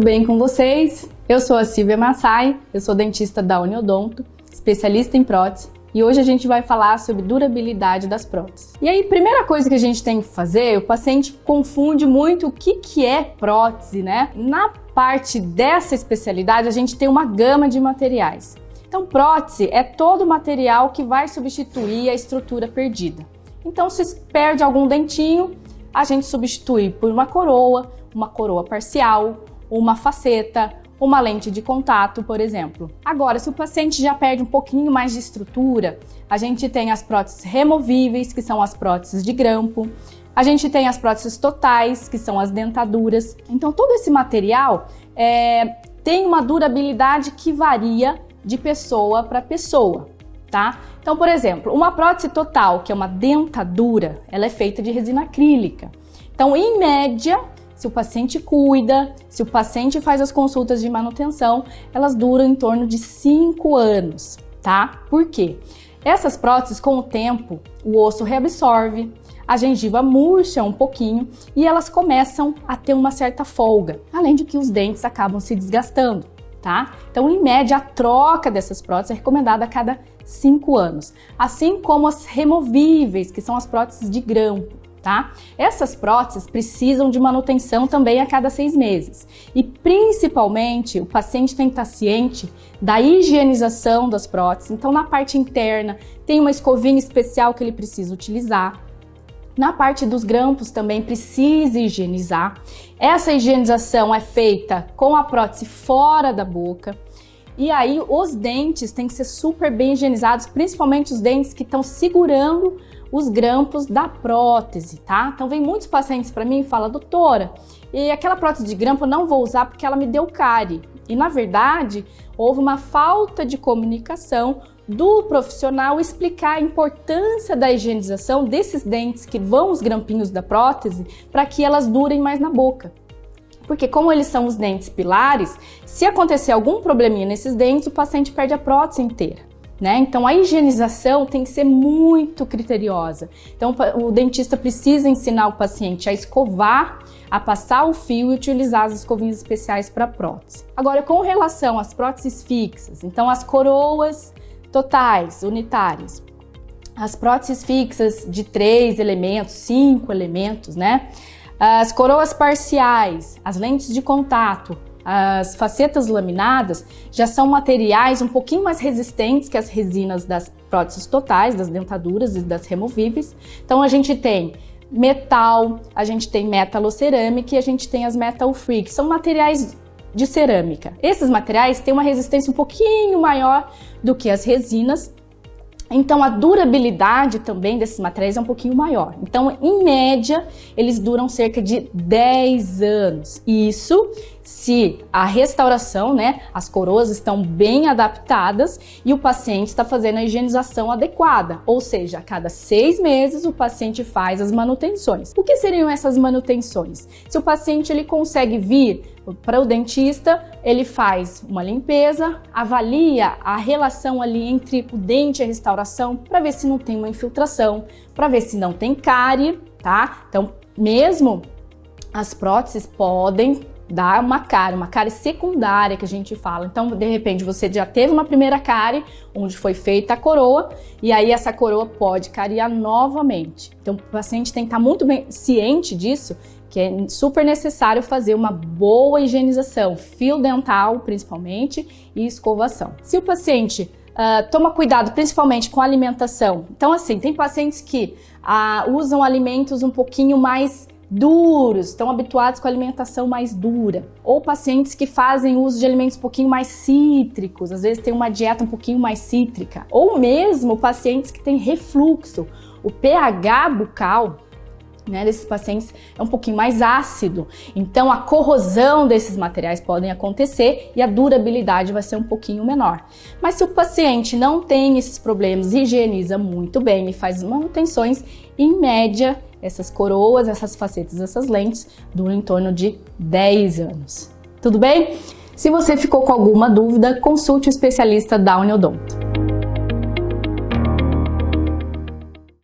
bem com vocês? Eu sou a Silvia Massai, eu sou dentista da Uniodonto, especialista em prótese, e hoje a gente vai falar sobre durabilidade das próteses. E aí, primeira coisa que a gente tem que fazer, o paciente confunde muito o que é prótese, né? Na parte dessa especialidade, a gente tem uma gama de materiais. Então, prótese é todo material que vai substituir a estrutura perdida. Então, se perde algum dentinho, a gente substitui por uma coroa parcial, uma faceta, uma lente de contato, por exemplo. Agora, se o paciente já perde um pouquinho mais de estrutura, a gente tem as próteses removíveis, que são as próteses de grampo. A gente tem as próteses totais, que são as dentaduras. Então, todo esse material tem uma durabilidade que varia de pessoa para pessoa, tá? Então, por exemplo, uma prótese total, que é uma dentadura, ela é feita de resina acrílica. Então, em média, se o paciente cuida, se o paciente faz as consultas de manutenção, elas duram em torno de 5 anos, tá? Por quê? Essas próteses, com o tempo, o osso reabsorve, a gengiva murcha um pouquinho e elas começam a ter uma certa folga, além de que os dentes acabam se desgastando, tá? Então, em média, a troca dessas próteses é recomendada a cada 5 anos, assim como as removíveis, que são as próteses de grampo. Tá? Essas próteses precisam de manutenção também a cada 6 meses. E principalmente o paciente tem que estar ciente da higienização das próteses. Então, na parte interna tem uma escovinha especial que ele precisa utilizar. Na parte dos grampos também precisa higienizar. Essa higienização é feita com a prótese fora da boca. E aí os dentes têm que ser super bem higienizados, principalmente os dentes que estão segurando os grampos da prótese, tá? Então vem muitos pacientes para mim e falam: doutora, e aquela prótese de grampo eu não vou usar porque ela me deu cárie. E na verdade houve uma falta de comunicação do profissional explicar a importância da higienização desses dentes que vão os grampinhos da prótese para que elas durem mais na boca. Porque como eles são os dentes pilares, se acontecer algum probleminha nesses dentes, o paciente perde a prótese inteira. Né? Então a higienização tem que ser muito criteriosa. Então o dentista precisa ensinar o paciente a escovar, a passar o fio e utilizar as escovinhas especiais para prótese. Agora, com relação às próteses fixas, então as coroas totais, unitárias, as próteses fixas de 3 elementos, 5 elementos, né? As coroas parciais, as lentes de contato, as facetas laminadas já são materiais um pouquinho mais resistentes que as resinas das próteses totais, das dentaduras e das removíveis. Então a gente tem metal, a gente tem metalocerâmica e a gente tem as metal free, que são materiais de cerâmica. Esses materiais têm uma resistência um pouquinho maior do que as resinas. Então, a durabilidade também desses materiais é um pouquinho maior. Então, em média, eles duram cerca de 10 anos. Isso se a restauração, né, as coroas estão bem adaptadas e o paciente está fazendo a higienização adequada. Ou seja, a cada 6 meses o paciente faz as manutenções. O que seriam essas manutenções? Se o paciente ele consegue vir para o dentista, ele faz uma limpeza, avalia a relação ali entre o dente e a restauração para ver se não tem uma infiltração, para ver se não tem cárie, tá? Então, mesmo as próteses podem dar uma cárie secundária que a gente fala. Então, de repente, você já teve uma primeira cárie, onde foi feita a coroa, e aí essa coroa pode cariar novamente. Então, o paciente tem que estar muito bem ciente disso, que é super necessário fazer uma boa higienização, fio dental principalmente, e escovação. Se o paciente toma cuidado principalmente com a alimentação, então assim, tem pacientes que usam alimentos um pouquinho mais duros, estão habituados com a alimentação mais dura, ou pacientes que fazem uso de alimentos um pouquinho mais cítricos, às vezes tem uma dieta um pouquinho mais cítrica, ou mesmo pacientes que têm refluxo, o pH bucal, né, desses pacientes é um pouquinho mais ácido, então a corrosão desses materiais podem acontecer e a durabilidade vai ser um pouquinho menor. Mas se o paciente não tem esses problemas, higieniza muito bem e faz manutenções, em média, essas coroas, essas facetas, essas lentes duram em torno de 10 anos. Tudo bem? Se você ficou com alguma dúvida, consulte o especialista da Uniodonto.